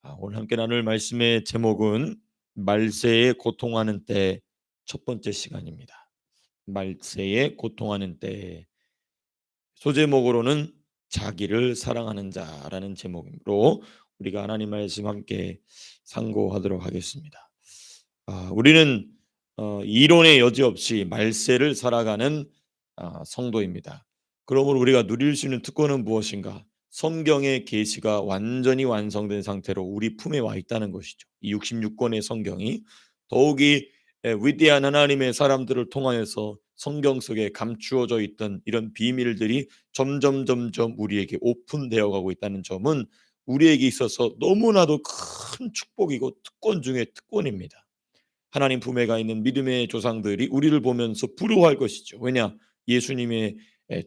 오늘 함께 나눌 말씀의 제목은 말세에 고통하는 때 첫 번째 시간입니다. 말세에 고통하는 때 소제목으로는 자기를 사랑하는 자라는 제목으로 우리가 하나님 말씀 함께 상고하도록 하겠습니다. 우리는 이론의 여지 없이 말세를 살아가는 성도입니다. 그러므로 우리가 누릴 수 있는 특권은 무엇인가? 성경의 계시가 완전히 완성된 상태로 우리 품에 와 있다는 것이죠. 이 66권의 성경이 더욱이 위대한 하나님의 사람들을 통하여서 성경 속에 감추어져 있던 이런 비밀들이 점점 우리에게 오픈되어 가고 있다는 점은 우리에게 있어서 너무나도 큰 축복이고 특권 중의 특권입니다. 하나님 품에 가 있는 믿음의 조상들이 우리를 보면서 부러워할 것이죠. 왜냐? 예수님의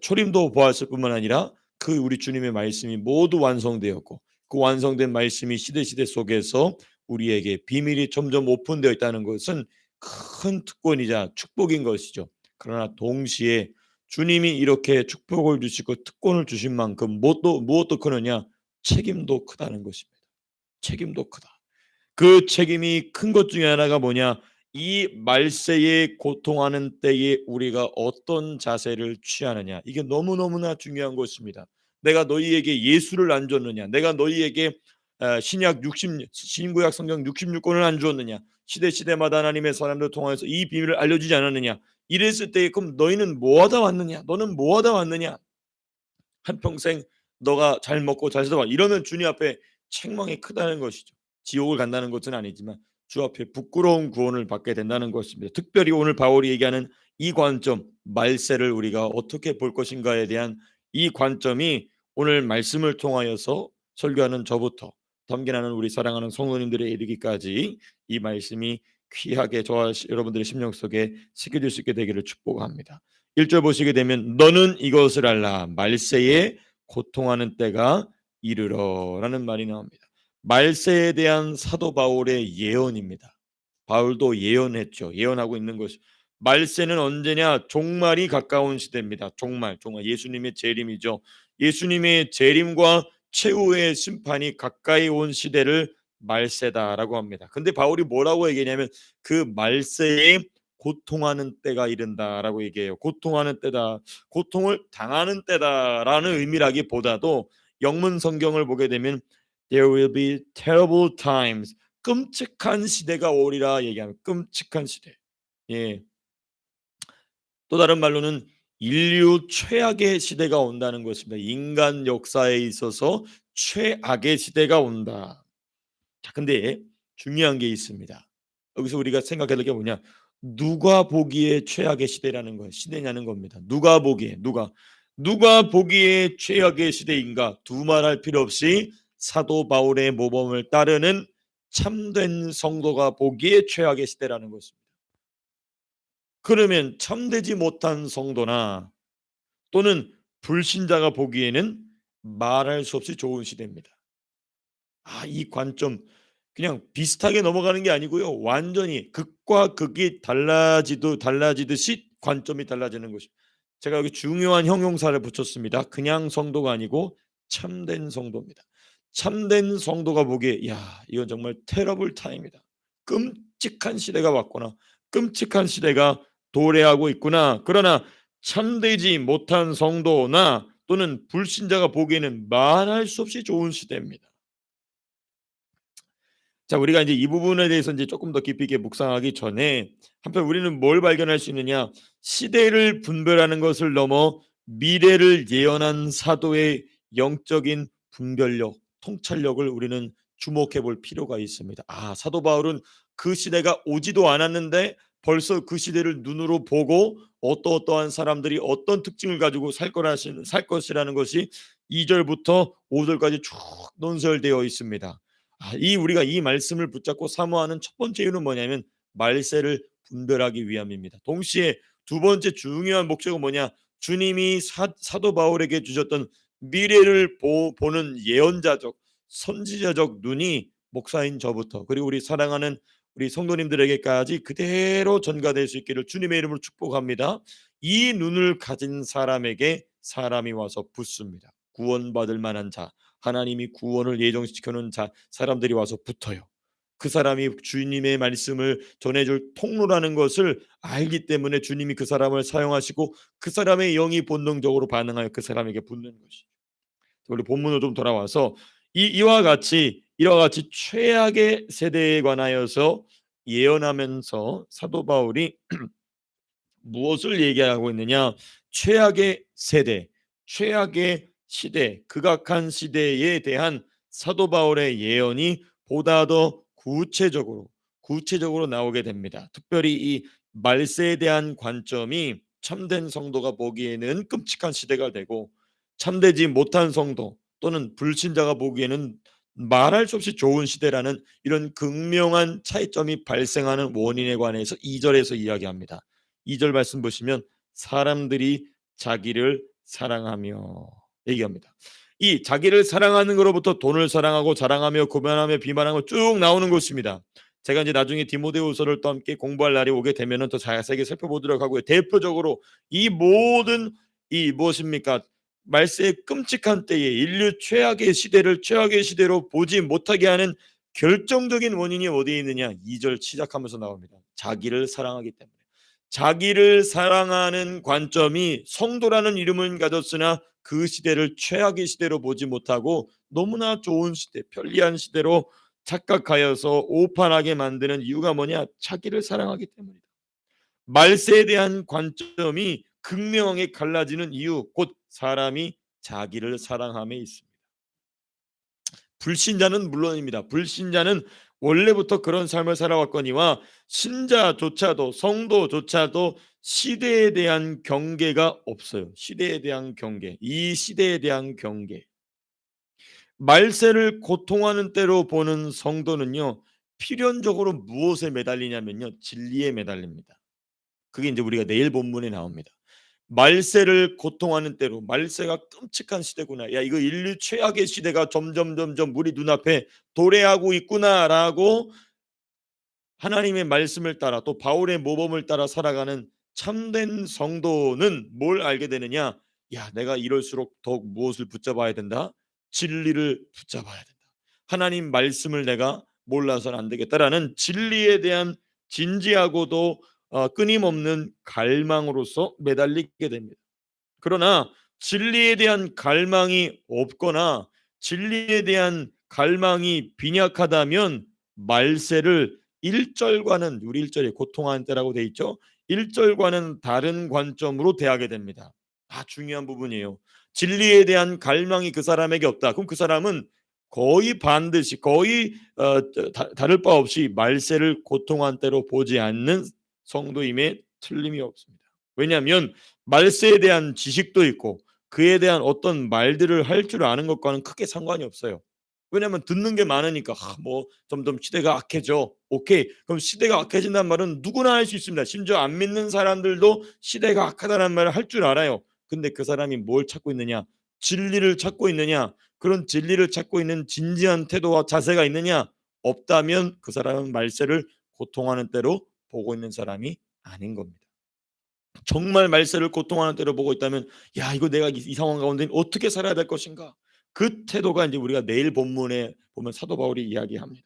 초림도 보았을 뿐만 아니라 그 우리 주님의 말씀이 모두 완성되었고 그 완성된 말씀이 시대 속에서 우리에게 비밀이 점점 오픈되어 있다는 것은 큰 특권이자 축복인 것이죠. 그러나 동시에 주님이 이렇게 축복을 주시고 특권을 주신 만큼 무엇도 크느냐? 책임도 크다는 것입니다. 책임도 크다. 그 책임이 큰 것 중에 하나가 뭐냐? 이 말세에 고통하는 때에 우리가 어떤 자세를 취하느냐. 이게 너무너무나 중요한 것입니다. 내가 너희에게 예수를 안 줬느냐? 내가 너희에게 신구약 성경 66권을 안 주었느냐? 시대마다 하나님의 사람들 통해서 이 비밀을 알려주지 않았느냐? 이랬을 때 그럼 너희는 뭐하다 왔느냐? 너는 뭐하다 왔느냐? 한평생 너가 잘 먹고 잘 살아 이러면 주님 앞에 책망이 크다는 것이죠. 지옥을 간다는 것은 아니지만 주 앞에 부끄러운 구원을 받게 된다는 것입니다. 특별히 오늘 바울이 얘기하는 이 관점, 말세를 우리가 어떻게 볼 것인가에 대한 이 관점이 오늘 말씀을 통하여서 설교하는 저부터 담겨나는 우리 사랑하는 성도님들에 이르기까지 이 말씀이 귀하게 저와 여러분들의 심령 속에 새겨질 수 있게 되기를 축복합니다. 1절 보시게 되면 너는 이것을 알라 말세에 고통하는 때가 이르러라는 말이 나옵니다. 말세에 대한 사도 바울의 예언입니다. 바울도 예언했죠. 예언하고 있는 것이 말세는 언제냐? 종말이 가까운 시대입니다. 종말 예수님의 재림이죠. 예수님의 재림과 최후의 심판이 가까이 온 시대를 말세다라고 합니다. 근데 바울이 뭐라고 얘기하냐면 그 말세에 고통하는 때가 이른다라고 얘기해요. 고통하는 때다. 고통을 당하는 때다라는 의미라기보다도 영문 성경을 보게 되면 There will be terrible times. 끔찍한 시대가 오리라 얘기하는 끔찍한 시대. 예. 또 다른 말로는 인류 최악의 시대가 온다는 것입니다. 인간 역사에 있어서 최악의 시대가 온다. 자, 근데 중요한 게 있습니다. 여기서 우리가 생각해야 될 게 뭐냐? 누가 보기에 최악의 시대냐는 겁니다. 누가 보기에 최악의 시대인가? 두말할 필요 없이 사도 바울의 모범을 따르는 참된 성도가 보기에 최악의 시대라는 것입니다. 그러면 참되지 못한 성도나 또는 불신자가 보기에는 말할 수 없이 좋은 시대입니다. 이 관점 그냥 비슷하게 넘어가는 게 아니고요. 완전히 극과 극이 달라지듯이 관점이 달라지는 것입니다. 제가 여기 중요한 형용사를 붙였습니다. 그냥 성도가 아니고 참된 성도입니다. 참된 성도가 보기에 이건 정말 테러블 타임이다. 끔찍한 시대가 왔구나. 끔찍한 시대가 도래하고 있구나. 그러나 참되지 못한 성도나 또는 불신자가 보기에는 말할 수 없이 좋은 시대입니다. 자, 우리가 이제 이 부분에 대해서 이제 조금 더 깊이 있게 묵상하기 전에 한편 우리는 뭘 발견할 수 있느냐? 시대를 분별하는 것을 넘어 미래를 예언한 사도의 영적인 분별력, 통찰력을 우리는 주목해 볼 필요가 있습니다. 사도 바울은 그 시대가 오지도 않았는데 벌써 그 시대를 눈으로 보고 어떠한 사람들이 어떤 특징을 가지고 살 것이라는 것이 2절부터 5절까지 쭉 논설되어 있습니다. 우리가 이 말씀을 붙잡고 사모하는 첫 번째 이유는 뭐냐면 말세를 분별하기 위함입니다. 동시에 두 번째 중요한 목적은 뭐냐? 주님이 사도 바울에게 주셨던 미래를 보는 예언자적 선지자적 눈이 목사인 저부터 그리고 우리 사랑하는 우리 성도님들에게까지 그대로 전가될 수 있기를 주님의 이름으로 축복합니다. 이 눈을 가진 사람에게 사람이 와서 붙습니다. 구원받을 만한 자, 하나님이 구원을 예정시켜 놓은 사람들이 와서 붙어요. 그 사람이 주님의 말씀을 전해줄 통로라는 것을 알기 때문에 주님이 그 사람을 사용하시고 그 사람의 영이 본능적으로 반응하여 그 사람에게 붙는 것이. 우리 본문으로 좀 돌아와서 이와 같이 최악의 세대에 관하여서 예언하면서 사도 바울이 무엇을 얘기하고 있느냐? 최악의 세대, 최악의 시대, 극악한 시대에 대한 사도 바울의 예언이 보다 더 구체적으로 나오게 됩니다. 특별히 이 말세에 대한 관점이 참된 성도가 보기에는 끔찍한 시대가 되고, 참되지 못한 성도 또는 불신자가 보기에는 말할 수 없이 좋은 시대라는 이런 극명한 차이점이 발생하는 원인에 관해서 2절에서 이야기합니다. 2절 말씀 보시면 사람들이 자기를 사랑하며 얘기합니다. 이 자기를 사랑하는 것로부터 돈을 사랑하고 자랑하며 고만하며 비만하고 쭉 나오는 것입니다. 제가 이제 나중에 디모데후서를 또 함께 공부할 날이 오게 되면은 더 자세하게 살펴보도록 하고요. 대표적으로 이 모든 이 무엇입니까? 말세의 끔찍한 때에 인류 최악의 시대를 최악의 시대로 보지 못하게 하는 결정적인 원인이 어디에 있느냐? 2절 시작하면서 나옵니다. 자기를 사랑하기 때문에. 자기를 사랑하는 관점이 성도라는 이름은 가졌으나 그 시대를 최악의 시대로 보지 못하고 너무나 좋은 시대, 편리한 시대로 착각하여서 오판하게 만드는 이유가 뭐냐? 자기를 사랑하기 때문이다. 말세에 대한 관점이 극명하게 갈라지는 이유, 곧 사람이 자기를 사랑함에 있습니다. 불신자는 물론입니다. 불신자는 원래부터 그런 삶을 살아왔거니와 신자조차도 성도조차도 시대에 대한 경계가 없어요. 시대에 대한 경계, 이 시대에 대한 경계. 말세를 고통하는 때로 보는 성도는요, 필연적으로 무엇에 매달리냐면요, 진리에 매달립니다. 그게 이제 우리가 내일 본문에 나옵니다. 말세를 고통하는 때로, 말세가 끔찍한 시대구나, 야 이거 인류 최악의 시대가 점점 우리 눈앞에 도래하고 있구나라고 하나님의 말씀을 따라 또 바울의 모범을 따라 살아가는 참된 성도는 뭘 알게 되느냐? 야, 내가 이럴수록 더욱 무엇을 붙잡아야 된다? 진리를 붙잡아야 된다. 하나님 말씀을 내가 몰라서는 안 되겠다라는 진리에 대한 진지하고도 끊임없는 갈망으로서 매달리게 됩니다. 그러나 진리에 대한 갈망이 없거나 진리에 대한 갈망이 빈약하다면 말세를 1절과는, 우리 1절에 고통하는 때라고 돼 있죠. 1절과는 다른 관점으로 대하게 됩니다. 중요한 부분이에요. 진리에 대한 갈망이 그 사람에게 없다. 그럼 그 사람은 거의 반드시 다를 바 없이 말세를 고통한 때로 보지 않는 성도임에 틀림이 없습니다. 왜냐하면 말세에 대한 지식도 있고 그에 대한 어떤 말들을 할 줄 아는 것과는 크게 상관이 없어요. 왜냐하면 듣는 게 많으니까 뭐 점점 시대가 악해져. 오케이. 그럼 시대가 악해진다는 말은 누구나 할 수 있습니다. 심지어 안 믿는 사람들도 시대가 악하다는 말을 할 줄 알아요. 근데 그 사람이 뭘 찾고 있느냐? 진리를 찾고 있느냐? 그런 진리를 찾고 있는 진지한 태도와 자세가 있느냐? 없다면 그 사람은 말세를 고통하는 때로 보고 있는 사람이 아닌 겁니다. 정말 말세를 고통하는 때로 보고 있다면, 야 이거 내가 이 상황 가운데 어떻게 살아야 될 것인가? 그 태도가 이제 우리가 내일 본문에 보면 사도 바울이 이야기합니다.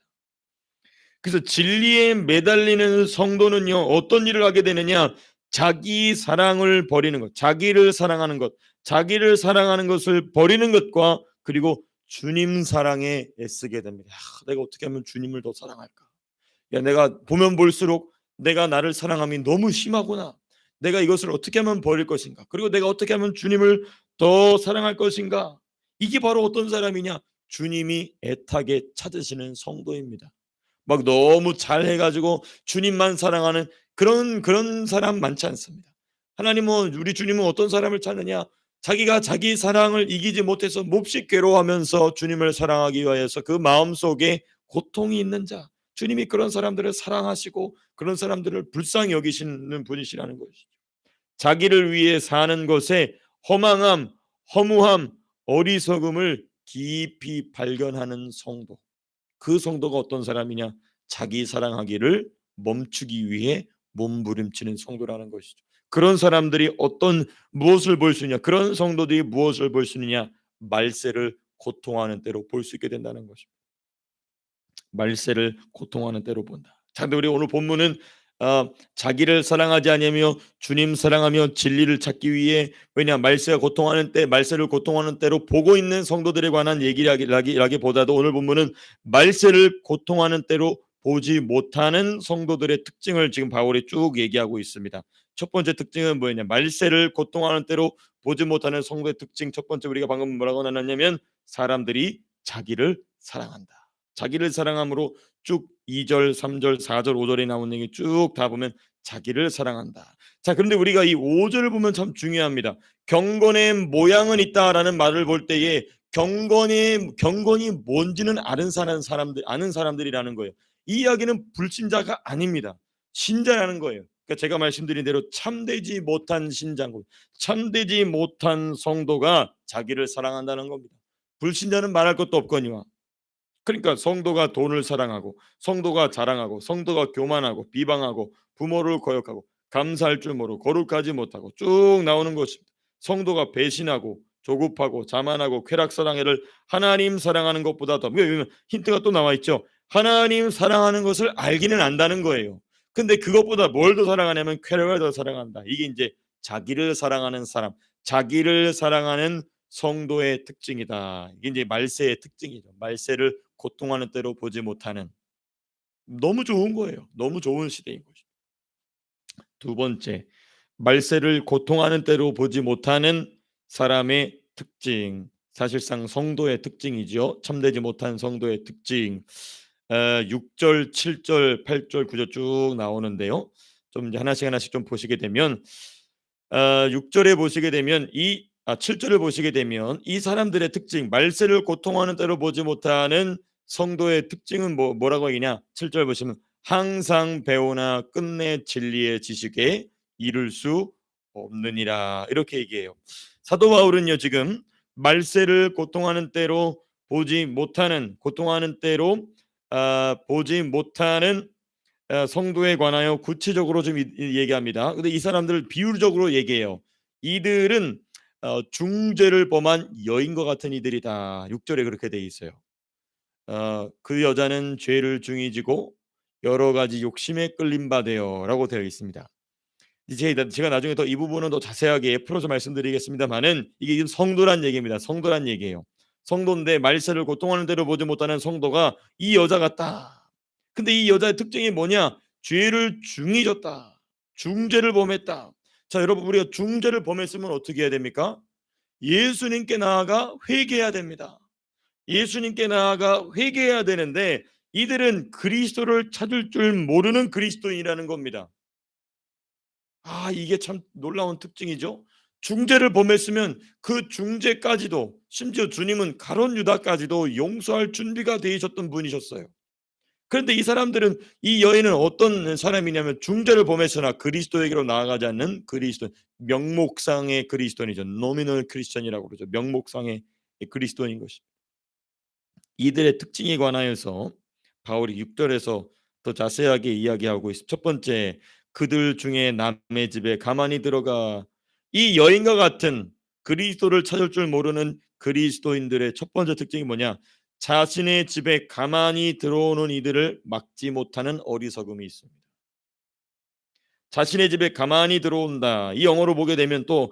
그래서 진리에 매달리는 성도는요, 어떤 일을 하게 되느냐? 자기 사랑을 버리는 것, 자기를 사랑하는 것, 자기를 사랑하는 것을 버리는 것과 그리고 주님 사랑에 애쓰게 됩니다. 내가 어떻게 하면 주님을 더 사랑할까? 야, 내가 보면 볼수록 내가 나를 사랑함이 너무 심하구나. 내가 이것을 어떻게 하면 버릴 것인가? 그리고 내가 어떻게 하면 주님을 더 사랑할 것인가? 이게 바로 어떤 사람이냐? 주님이 애타게 찾으시는 성도입니다. 막 너무 잘해가지고 주님만 사랑하는 그런 사람 많지 않습니다. 하나님은, 우리 주님은 어떤 사람을 찾느냐? 자기가 자기 사랑을 이기지 못해서 몹시 괴로워하면서 주님을 사랑하기 위하여서 그 마음속에 고통이 있는 자, 주님이 그런 사람들을 사랑하시고 그런 사람들을 불쌍히 여기시는 분이시라는 것이죠. 자기를 위해 사는 것에 허망함, 허무함, 어리석음을 깊이 발견하는 성도. 그 성도가 어떤 사람이냐? 자기 사랑하기를 멈추기 위해 몸부림치는 성도라는 것이죠. 그런 사람들이 무엇을 볼 수 있냐? 그런 성도들이 무엇을 볼 수 있느냐? 말세를 고통하는 때로 볼 수 있게 된다는 것입니다. 말세를 고통하는 때로 본다. 자, 근데 우리 오늘 본문은 자기를 사랑하지 아니하며 주님 사랑하며 진리를 찾기 위해, 왜냐 말세가 고통하는 때, 말세를 고통하는 때로 보고 있는 성도들에 관한 얘기라기보다도 오늘 본문은 말세를 고통하는 때로 보지 못하는 성도들의 특징을 지금 바울이 쭉 얘기하고 있습니다. 첫 번째 특징은 뭐냐? 말세를 고통하는 때로 보지 못하는 성도의 특징. 첫 번째, 우리가 방금 뭐라고 나눴냐면 사람들이 자기를 사랑한다. 자기를 사랑함으로 쭉 2절, 3절, 4절, 5절에 나온 얘기 쭉 다 보면 자기를 사랑한다. 자, 그런데 우리가 이 5절을 보면 참 중요합니다. 경건의 모양은 있다라는 말을 볼 때에 경건이 뭔지는 아는 사람들이라는 거예요. 이 이야기는 불신자가 아닙니다. 신자라는 거예요. 그러니까 제가 말씀드린 대로 참되지 못한 신자고 참되지 못한 성도가 자기를 사랑한다는 겁니다. 불신자는 말할 것도 없거니와. 그러니까 성도가 돈을 사랑하고, 성도가 자랑하고, 성도가 교만하고, 비방하고, 부모를 거역하고, 감사할 줄 모르고, 거룩하지 못하고 쭉 나오는 것입니다. 성도가 배신하고, 조급하고, 자만하고, 쾌락사랑해를 하나님 사랑하는 것보다 더, 왜냐면 힌트가 또 나와 있죠. 하나님 사랑하는 것을 알기는 안다는 거예요. 근데 그것보다 뭘 더 사랑하냐면 쾌락을 더 사랑한다. 이게 이제 자기를 사랑하는 사람, 자기를 사랑하는 성도의 특징이다. 이게 이제 말세의 특징이죠. 말세를 고통하는 때로 보지 못하는, 너무 좋은 거예요. 너무 좋은 시대인 거죠. 두 번째, 말세를 고통하는 때로 보지 못하는 사람의 특징, 사실상 성도의 특징이죠. 참되지 못한 성도의 특징. 6절, 7절, 8절, 9절 쭉 나오는데요. 좀 이제 하나씩 좀 보시게 되면 6절에 보시게 되면 7절을 보시게 되면 이 사람들의 특징, 말세를 고통하는 때로 보지 못하는 성도의 특징은 뭐라고 하냐? 7절 보시면 항상 배우나 끝내 진리의 지식에 이를 수 없느니라, 이렇게 얘기해요. 사도 바울은요, 지금 말세를 고통하는 때로 고통하는 때로 보지 못하는 성도에 관하여 구체적으로 좀 얘기합니다. 근데 이 사람들을 비유적으로 얘기해요. 이들은 중죄를 범한 여인과 같은 이들이다. 6절에 그렇게 돼 있어요. 그 여자는 죄를 중히 지고 여러 가지 욕심에 끌린 바 되어라고 되어 있습니다. 이제 제가 나중에 더 이 부분은 더 자세하게 풀어서 말씀드리겠습니다만은 이게 성도란 얘기입니다. 성도란 얘기예요. 성도인데 말세를 고통하는 대로 보지 못하는 성도가 이 여자 같다. 근데 이 여자의 특징이 뭐냐? 죄를 중히 졌다. 중죄를 범했다. 자, 여러분, 우리가 중죄를 범했으면 어떻게 해야 됩니까? 예수님께 나아가 회개해야 됩니다. 예수님께 나아가 회개해야 되는데 이들은 그리스도를 찾을 줄 모르는 그리스도인이라는 겁니다. 이게 참 놀라운 특징이죠. 중죄를 범했으면 그 중죄까지도, 심지어 주님은 가룟 유다까지도 용서할 준비가 되셨던 분이셨어요. 그런데 이 사람들은, 이 여인은 어떤 사람이냐면 중죄를 범했으나 그리스도에게로 나아가지 않는 그리스도, 명목상의 그리스도인이죠. 노미널 크리스천이라고 그러죠. 명목상의 그리스도인인 것입니다. 이들의 특징에 관하여서 바울이 6절에서 더 자세하게 이야기하고 있습니다. 첫 번째, 그들 중에 남의 집에 가만히 들어가. 이 여인과 같은 그리스도를 찾을 줄 모르는 그리스도인들의 첫 번째 특징이 뭐냐? 자신의 집에 가만히 들어오는 이들을 막지 못하는 어리석음이 있습니다. 자신의 집에 가만히 들어온다. 이 영어로 보게 되면 또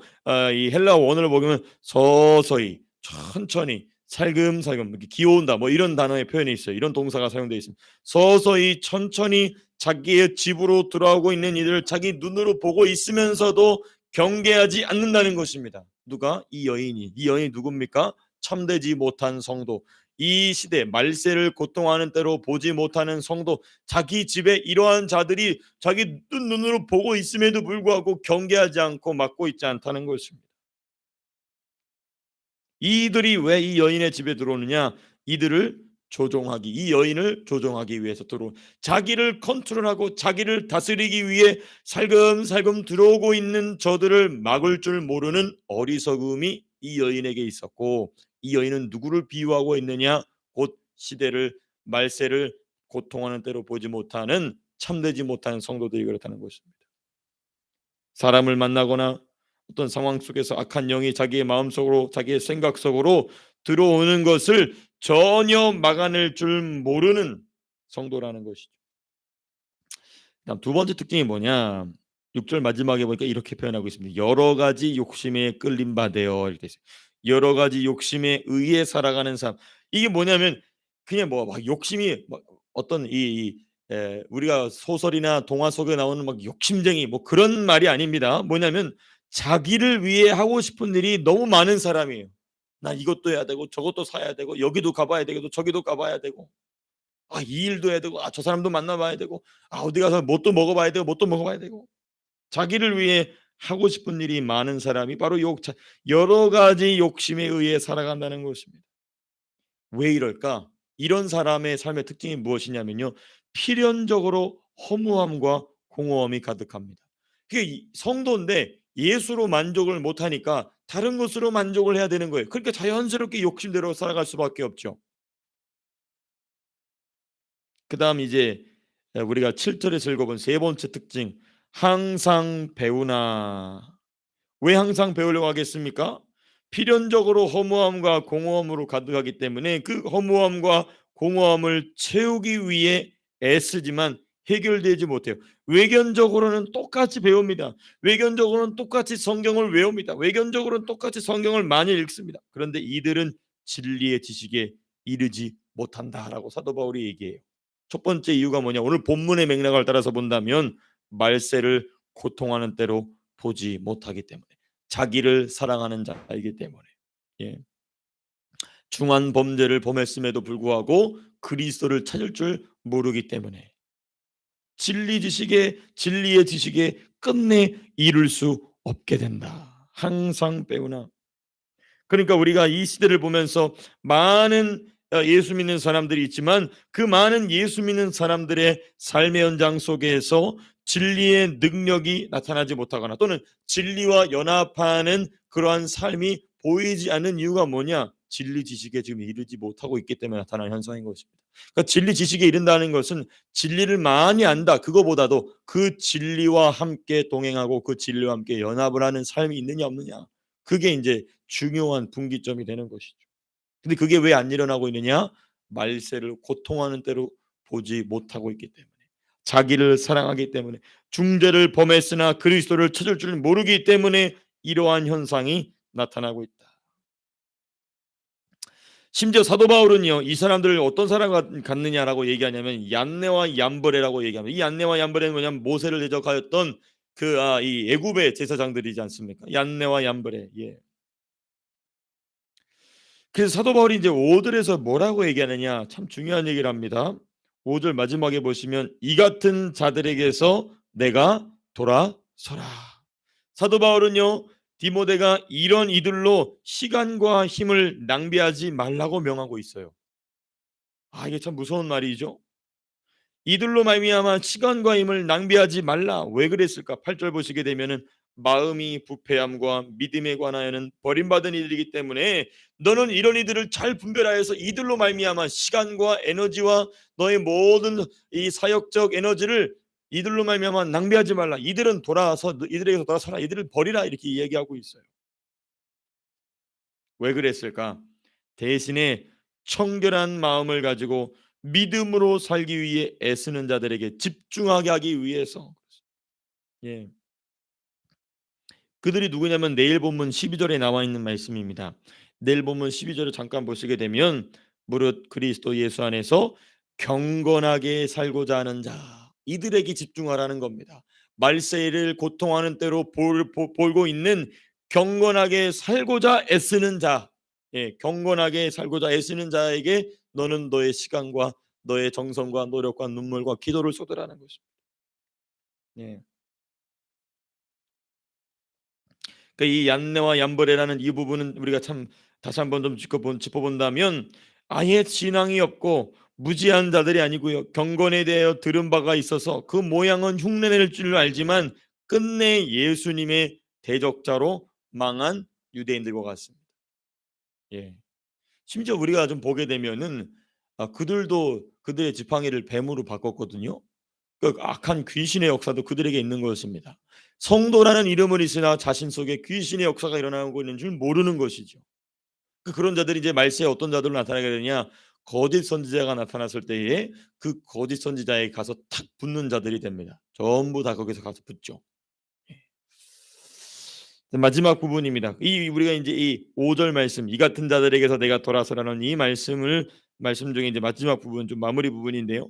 이 헬라어 원어를 보면 서서히, 천천히, 살금살금, 이렇게 기어온다, 뭐 이런 단어의 표현이 있어요. 이런 동사가 사용되어 있습니다. 서서히, 천천히 자기의 집으로 들어오고 있는 이들을 자기 눈으로 보고 있으면서도 경계하지 않는다는 것입니다. 누가? 이 여인이 누굽니까? 참되지 못한 성도. 이 시대 말세를 고통하는 때로 보지 못하는 성도, 자기 집에 이러한 자들이 자기 눈으로 보고 있음에도 불구하고 경계하지 않고 막고 있지 않다는 것입니다. 이들이 왜 이 여인의 집에 들어오느냐? 이 여인을 조종하기 위해서 자기를 컨트롤하고 자기를 다스리기 위해 살금살금 들어오고 있는 저들을 막을 줄 모르는 어리석음이 이 여인에게 있었고, 이 여인은 누구를 비유하고 있느냐? 곧 말세를 고통하는 때로 보지 못하는, 참되지 못하는 성도들이 그렇다는 것입니다. 사람을 만나거나 어떤 상황 속에서 악한 영이 자기의 마음속으로, 자기의 생각 속으로 들어오는 것을 전혀 막아낼 줄 모르는 성도라는 것이죠. 그다음 두 번째 특징이 뭐냐? 6절 마지막에 보니까 이렇게 표현하고 있습니다. 여러 가지 욕심에 끌림 받아요. 이렇게 돼 있어요. 여러 가지 욕심에 의해 살아가는 삶. 이게 뭐냐면 그냥 뭐 막 욕심이 막 어떤 우리가 소설이나 동화 속에 나오는 막 욕심쟁이 뭐 그런 말이 아닙니다. 뭐냐면 자기를 위해 하고 싶은 일이 너무 많은 사람이에요. 나 이것도 해야 되고 저것도 사야 되고 여기도 가봐야 되고 저기도 가봐야 되고 이 일도 해야 되고 저 사람도 만나봐야 되고 어디 가서 뭣도 먹어봐야 되고 뭣도 먹어봐야 되고 자기를 위해 하고 싶은 일이 많은 사람이 바로 여러 가지 욕심에 의해 살아간다는 것입니다. 왜 이럴까? 이런 사람의 삶의 특징이 무엇이냐면요. 필연적으로 허무함과 공허함이 가득합니다. 그게 성도인데 예수로 만족을 못하니까 다른 것으로 만족을 해야 되는 거예요. 그러니까 자연스럽게 욕심대로 살아갈 수밖에 없죠. 그다음 이제 우리가 7절에서 읽어본 세 번째 특징 항상 배우나. 왜 항상 배우려고 하겠습니까? 필연적으로 허무함과 공허함으로 가득하기 때문에 그 허무함과 공허함을 채우기 위해 애쓰지만 해결되지 못해요. 외견적으로는 똑같이 배웁니다. 외견적으로는 똑같이 성경을 외웁니다. 외견적으로는 똑같이 성경을 많이 읽습니다. 그런데 이들은 진리의 지식에 이르지 못한다라고 사도 바울이 얘기해요. 첫 번째 이유가 뭐냐? 오늘 본문의 맥락을 따라서 본다면 말세를 고통하는 때로 보지 못하기 때문에 자기를 사랑하는 자이기 때문에 예. 중한 범죄를 범했음에도 불구하고 그리스도를 찾을 줄 모르기 때문에 진리의 지식에 끝내 이룰 수 없게 된다. 항상 배우나. 그러니까 우리가 이 시대를 보면서 많은 예수 믿는 사람들이 있지만 그 많은 예수 믿는 사람들의 삶의 현장 속에서 진리의 능력이 나타나지 못하거나 또는 진리와 연합하는 그러한 삶이 보이지 않는 이유가 뭐냐? 진리 지식에 지금 이르지 못하고 있기 때문에 나타나는 현상인 것입니다. 그러니까 진리 지식에 이른다는 것은 진리를 많이 안다. 그거보다도 그 진리와 함께 동행하고 그 진리와 함께 연합을 하는 삶이 있느냐 없느냐. 그게 이제 중요한 분기점이 되는 것이죠. 근데 그게 왜 안 일어나고 있느냐? 말세를 고통하는 때로 보지 못하고 있기 때문에. 자기를 사랑하기 때문에 중죄를 범했으나 그리스도를 찾을 줄 모르기 때문에 이러한 현상이 나타나고 있다. 심지어 사도 바울은요. 이 사람들을 어떤 사람 같느냐라고 얘기하냐면 얀네와 얀버레라고 얘기합니다. 이 얀네와 얀버레는 뭐냐면 모세를 대적하였던 이 애굽의 제사장들이지 않습니까? 얀네와 얀버레. 예. 그래서 사도 바울이 이제 5절에서 뭐라고 얘기하느냐 참 중요한 얘기를 합니다. 5절 마지막에 보시면 이 같은 자들에게서 내가 돌아서라. 사도 바울은요 디모데가 이런 이들로 시간과 힘을 낭비하지 말라고 명하고 있어요. 이게 참 무서운 말이죠. 이들로 말미암아 시간과 힘을 낭비하지 말라. 왜 그랬을까? 8절 보시게 되면은 마음이 부패함과 믿음에 관하여는 버림받은 이들이기 때문에 너는 이런 이들을 잘 분별하여서 이들로 말미암아 시간과 에너지와 너의 모든 이 사역적 에너지를 이들로 말미암아 낭비하지 말라. 이들은 돌아서 이들에게서 돌아서라. 이들을 버리라. 이렇게 이야기하고 있어요. 왜 그랬을까? 대신에 청결한 마음을 가지고 믿음으로 살기 위해 애쓰는 자들에게 집중하게 하기 위해서. 예. 그들이 누구냐면 내일 본문 12절에 나와 있는 말씀입니다. 내일 본문 12절을 잠깐 보시게 되면 무릇 그리스도 예수 안에서 경건하게 살고자 하는 자 이들에게 집중하라는 겁니다. 말세를 고통하는 때로 볼고 있는 경건하게 살고자 애쓰는 자, 경건하게 살고자 애쓰는 자에게 너는 너의 시간과 너의 정성과 노력과 눈물과 기도를 쏟으라는 것입니다. 예. 그러니까 이 얀네와 얀버레라는 이 부분은 우리가 참 다시 한번 좀 짚어본다면 아예 신앙이 없고 무지한 자들이 아니고요. 경건에 대하여 들은 바가 있어서 그 모양은 흉내낼 줄 알지만 끝내 예수님의 대적자로 망한 유대인들과 같습니다. 예. 심지어 우리가 좀 보게 되면은 그들도 그들의 지팡이를 뱀으로 바꿨거든요. 그 악한 귀신의 역사도 그들에게 있는 것입니다. 성도라는 이름은 있으나 자신 속에 귀신의 역사가 일어나고 있는 줄 모르는 것이죠. 그런 자들이 이제 말세에 어떤 자들로 나타나게 되느냐? 거짓 선지자가 나타났을 때에 그 거짓 선지자에 가서 탁 붙는 자들이 됩니다. 전부 다 거기서 가서 붙죠. 마지막 부분입니다. 이 우리가 이제 이 5절 말씀, 이 같은 자들에게서 내가 돌아서라는 이 말씀 중에 이제 마지막 부분, 좀 마무리 부분인데요.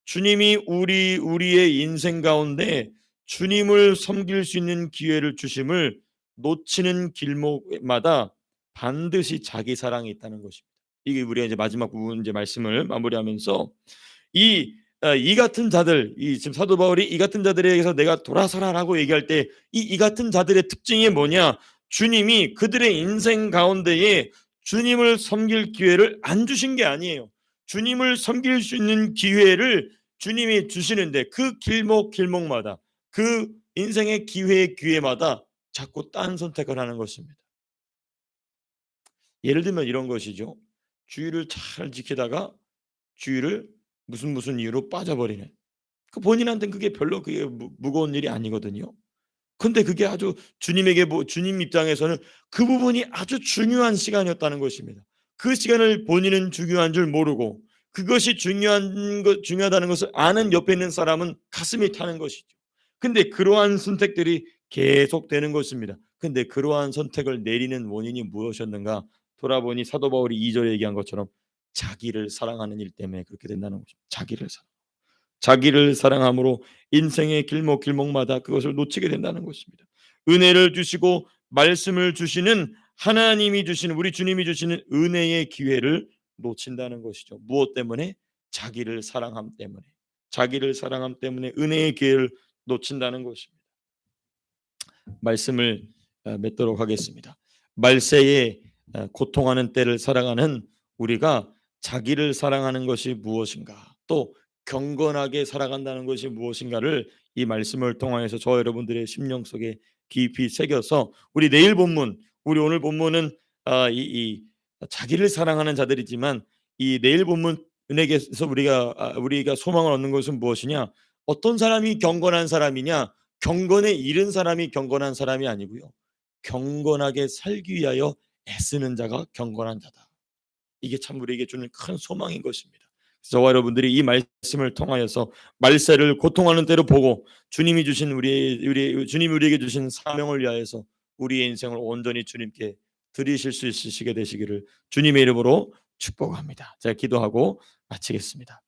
주님이 우리의 인생 가운데 주님을 섬길 수 있는 기회를 주심을 놓치는 길목마다 반드시 자기 사랑이 있다는 것입니다. 이게 우리가 이제 마지막 부분 이제 말씀을 마무리하면서 이 같은 자들, 이 지금 사도 바울이 이 같은 자들에게서 내가 돌아서라라고 얘기할 때 이 같은 자들의 특징이 뭐냐? 주님이 그들의 인생 가운데에 주님을 섬길 기회를 안 주신 게 아니에요. 주님을 섬길 수 있는 기회를 주님이 주시는데 그 길목마다 그 인생의 기회마다 자꾸 딴 선택을 하는 것입니다. 예를 들면 이런 것이죠. 주의를 잘 지키다가 주의를 무슨 이유로 빠져버리는. 그 본인한테는 그게 별로 그게 무거운 일이 아니거든요. 근데 그게 아주 주님 입장에서는 그 부분이 아주 중요한 시간이었다는 것입니다. 그 시간을 본인은 중요한 줄 모르고 그것이 중요하다는 것을 아는 옆에 있는 사람은 가슴이 타는 것이죠. 근데 그러한 선택들이 계속되는 것입니다. 근데 그러한 선택을 내리는 원인이 무엇이었는가? 돌아보니 사도 바울이 2절에 얘기한 것처럼 자기를 사랑하는 일 때문에 그렇게 된다는 것입니다. 자기를 사랑함으로 인생의 길목마다 그것을 놓치게 된다는 것입니다. 은혜를 주시고 말씀을 주시는 하나님이 주시는 우리 주님이 주시는 은혜의 기회를 놓친다는 것이죠. 무엇 때문에? 자기를 사랑함 때문에 은혜의 기회를 놓친다는 것입니다. 말씀을 맺도록 하겠습니다. 말세에 고통하는 때를 살아가는 우리가 자기를 사랑하는 것이 무엇인가, 또 경건하게 살아간다는 것이 무엇인가를 이 말씀을 통하여서 저 여러분들의 심령 속에 깊이 새겨서 우리 오늘 본문은 이 자기를 사랑하는 자들이지만 이 내일 본문 은혜에서 우리가 소망을 얻는 것은 무엇이냐? 어떤 사람이 경건한 사람이냐? 경건에 이른 사람이 경건한 사람이 아니고요. 경건하게 살기 위하여 애쓰는 자가 경건한 자다. 이게 참 우리에게 주는 큰 소망인 것입니다. 저와 여러분들이 이 말씀을 통하여서 말세를 고통하는 때로 보고 주님이 주님이 우리에게 주신 사명을 위하여서 우리의 인생을 온전히 주님께 드리실 수 있으시게 되시기를 주님의 이름으로 축복합니다. 제가 기도하고 마치겠습니다.